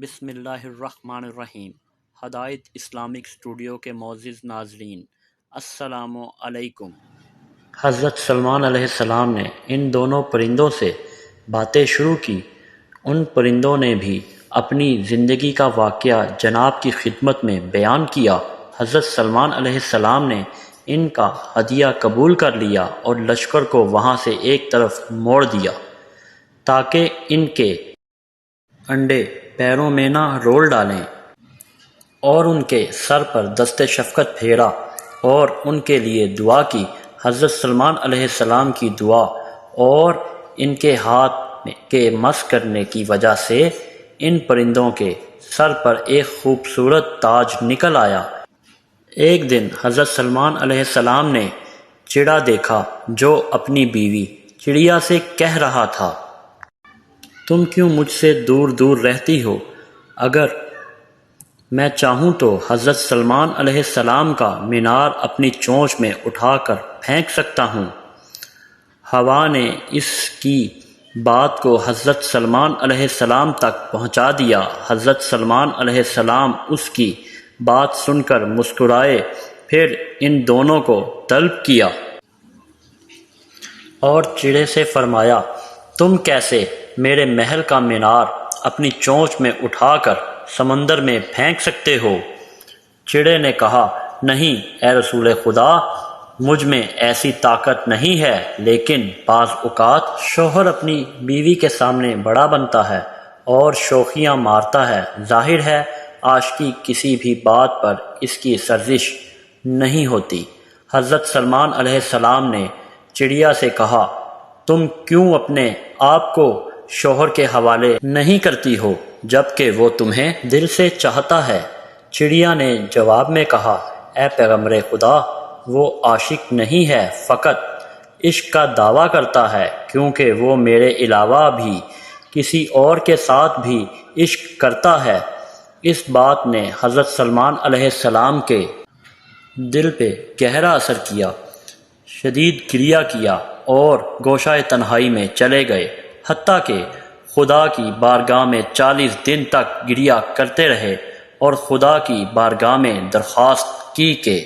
بسم اللہ الرحمن الرحیم۔ ہدایت اسلامک اسٹوڈیو کے معزز ناظرین، السلام علیکم۔ حضرت سلمان علیہ السلام نے ان دونوں پرندوں سے باتیں شروع کی۔ ان پرندوں نے بھی اپنی زندگی کا واقعہ جناب کی خدمت میں بیان کیا۔ حضرت سلمان علیہ السلام نے ان کا ہدیہ قبول کر لیا اور لشکر کو وہاں سے ایک طرف موڑ دیا تاکہ ان کے انڈے پیروں میں نہ رول ڈالیں، اور ان کے سر پر دست شفقت پھیرا اور ان کے لیے دعا کی۔ حضرت سلمان علیہ السلام کی دعا اور ان کے ہاتھ کے مس کرنے کی وجہ سے ان پرندوں کے سر پر ایک خوبصورت تاج نکل آیا۔ ایک دن حضرت سلمان علیہ السلام نے چڑا دیکھا جو اپنی بیوی چڑیا سے کہہ رہا تھا، تم کیوں مجھ سے دور دور رہتی ہو؟ اگر میں چاہوں تو حضرت سلمان علیہ السلام کا مینار اپنی چونچ میں اٹھا کر پھینک سکتا ہوں۔ ہوا نے اس کی بات کو حضرت سلمان علیہ السلام تک پہنچا دیا۔ حضرت سلمان علیہ السلام اس کی بات سن کر مسکرائے، پھر ان دونوں کو طلب کیا اور چڑے سے فرمایا، تم کیسے میرے محل کا مینار اپنی چونچ میں اٹھا کر سمندر میں پھینک سکتے ہو؟ چڑے نے کہا، نہیں اے رسول خدا، مجھ میں ایسی طاقت نہیں ہے، لیکن بعض اوقات شوہر اپنی بیوی کے سامنے بڑا بنتا ہے اور شوخیاں مارتا ہے۔ ظاہر ہے عاشقی کسی بھی بات پر اس کی سرزش نہیں ہوتی۔ حضرت سلمان علیہ السلام نے چڑیا سے کہا، تم کیوں اپنے آپ کو شوہر کے حوالے نہیں کرتی ہو جبکہ وہ تمہیں دل سے چاہتا ہے؟ چڑیا نے جواب میں کہا، اے پیغمبر خدا، وہ عاشق نہیں ہے، فقط عشق کا دعویٰ کرتا ہے، کیونکہ وہ میرے علاوہ بھی کسی اور کے ساتھ بھی عشق کرتا ہے۔ اس بات نے حضرت سلمان علیہ السلام کے دل پہ گہرا اثر کیا، شدید گریہ کیا اور گوشہ تنہائی میں چلے گئے، حتیٰ کہ خدا کی بارگاہ میں 40 دن تک گریہ کرتے رہے اور خدا کی بارگاہ میں درخواست کی کہ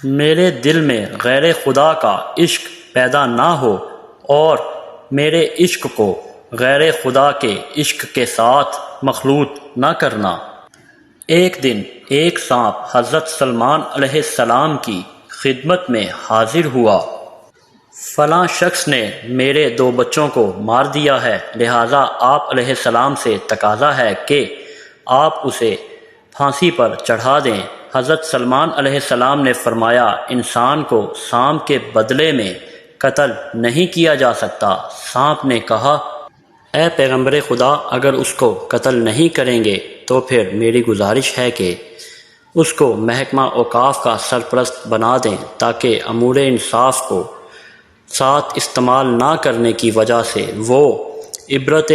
میرے دل میں غیر خدا کا عشق پیدا نہ ہو اور میرے عشق کو غیر خدا کے عشق کے ساتھ مخلوط نہ کرنا۔ ایک دن ایک سانپ حضرت سلمان علیہ السلام کی خدمت میں حاضر ہوا، فلاں شخص نے میرے 2 بچوں کو مار دیا ہے، لہٰذا آپ علیہ السلام سے تقاضا ہے کہ آپ اسے پھانسی پر چڑھا دیں۔ حضرت سلمان علیہ السلام نے فرمایا، انسان کو سانپ کے بدلے میں قتل نہیں کیا جا سکتا۔ سانپ نے کہا، اے پیغمبر خدا، اگر اس کو قتل نہیں کریں گے تو پھر میری گزارش ہے کہ اس کو محکمہ اوقاف کا سرپرست بنا دیں تاکہ امور انصاف کو ساتھ استعمال نہ کرنے کی وجہ سے وہ عبرت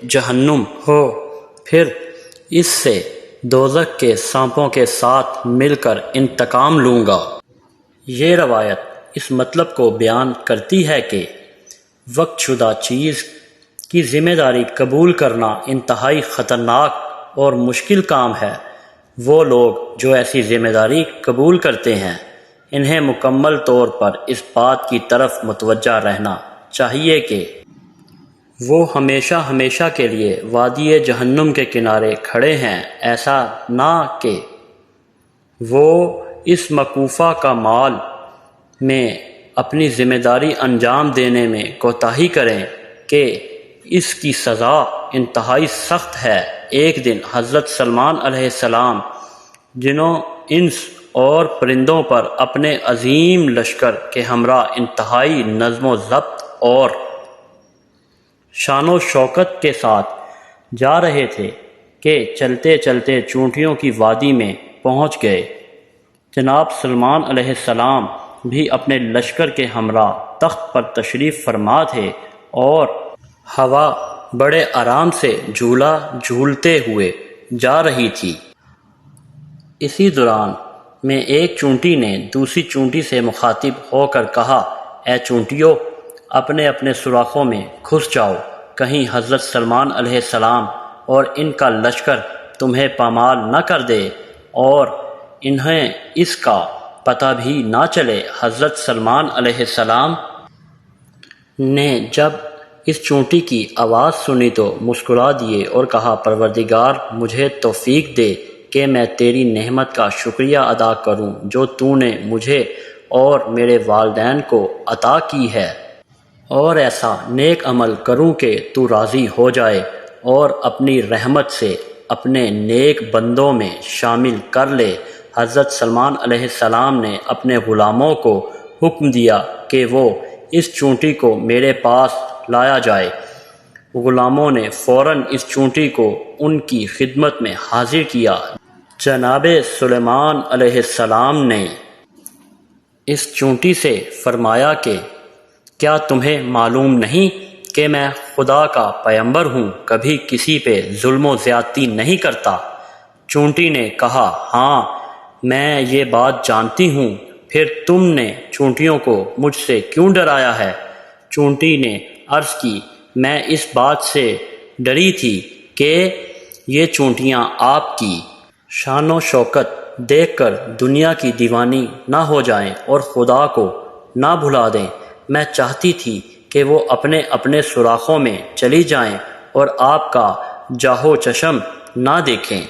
جہنم ہو، پھر اس سے دوزخ کے سانپوں کے ساتھ مل کر انتقام لوں گا۔ یہ روایت اس مطلب کو بیان کرتی ہے کہ وقت شدہ چیز کی ذمہ داری قبول کرنا انتہائی خطرناک اور مشکل کام ہے۔ وہ لوگ جو ایسی ذمہ داری قبول کرتے ہیں، انہیں مکمل طور پر اس بات کی طرف متوجہ رہنا چاہیے کہ وہ ہمیشہ ہمیشہ کے لیے وادی جہنم کے کنارے کھڑے ہیں، ایسا نہ کہ وہ اس مکوفہ کا مال میں اپنی ذمہ داری انجام دینے میں کوتاہی کریں کہ اس کی سزا انتہائی سخت ہے۔ ایک دن حضرت سلمان علیہ السلام جنوں، انس اور پرندوں پر اپنے عظیم لشکر کے ہمراہ انتہائی نظم و ضبط اور شان و شوکت کے ساتھ جا رہے تھے کہ چلتے چلتے چونٹیوں کی وادی میں پہنچ گئے۔ جناب سلمان علیہ السلام بھی اپنے لشکر کے ہمراہ تخت پر تشریف فرما تھے اور ہوا بڑے آرام سے جھولا جھولتے ہوئے جا رہی تھی۔ اسی دوران میں ایک چونٹی نے دوسری چونٹی سے مخاطب ہو کر کہا، اے چونٹیوں، اپنے اپنے سوراخوں میں گھس جاؤ، کہیں حضرت سلمان علیہ السلام اور ان کا لشکر تمہیں پامال نہ کر دے اور انہیں اس کا پتہ بھی نہ چلے۔ حضرت سلمان علیہ السلام نے جب اس چونٹی کی آواز سنی تو مسکرا دیے اور کہا، پروردگار مجھے توفیق دے کہ میں تیری نعمت کا شکریہ ادا کروں جو تو نے مجھے اور میرے والدین کو عطا کی ہے، اور ایسا نیک عمل کروں کہ تو راضی ہو جائے اور اپنی رحمت سے اپنے نیک بندوں میں شامل کر لے۔ حضرت سلمان علیہ السلام نے اپنے غلاموں کو حکم دیا کہ وہ اس چونٹی کو میرے پاس لایا جائے۔ غلاموں نے فوراً اس چونٹی کو ان کی خدمت میں حاضر کیا۔ جناب سلیمان علیہ السلام نے اس چونٹی سے فرمایا کہ کیا تمہیں معلوم نہیں کہ میں خدا کا پیغمبر ہوں، کبھی کسی پہ ظلم و زیادتی نہیں کرتا؟ چونٹی نے کہا، ہاں میں یہ بات جانتی ہوں، پھر تم نے چونٹیوں کو مجھ سے کیوں ڈرایا ہے؟ چونٹی نے عرض کی، میں اس بات سے ڈری تھی کہ یہ چونٹیاں آپ کی شان و شوکت دیکھ کر دنیا کی دیوانی نہ ہو جائیں اور خدا کو نہ بھلا دیں۔ میں چاہتی تھی کہ وہ اپنے اپنے سوراخوں میں چلی جائیں اور آپ کا جاہ و چشم نہ دیکھیں۔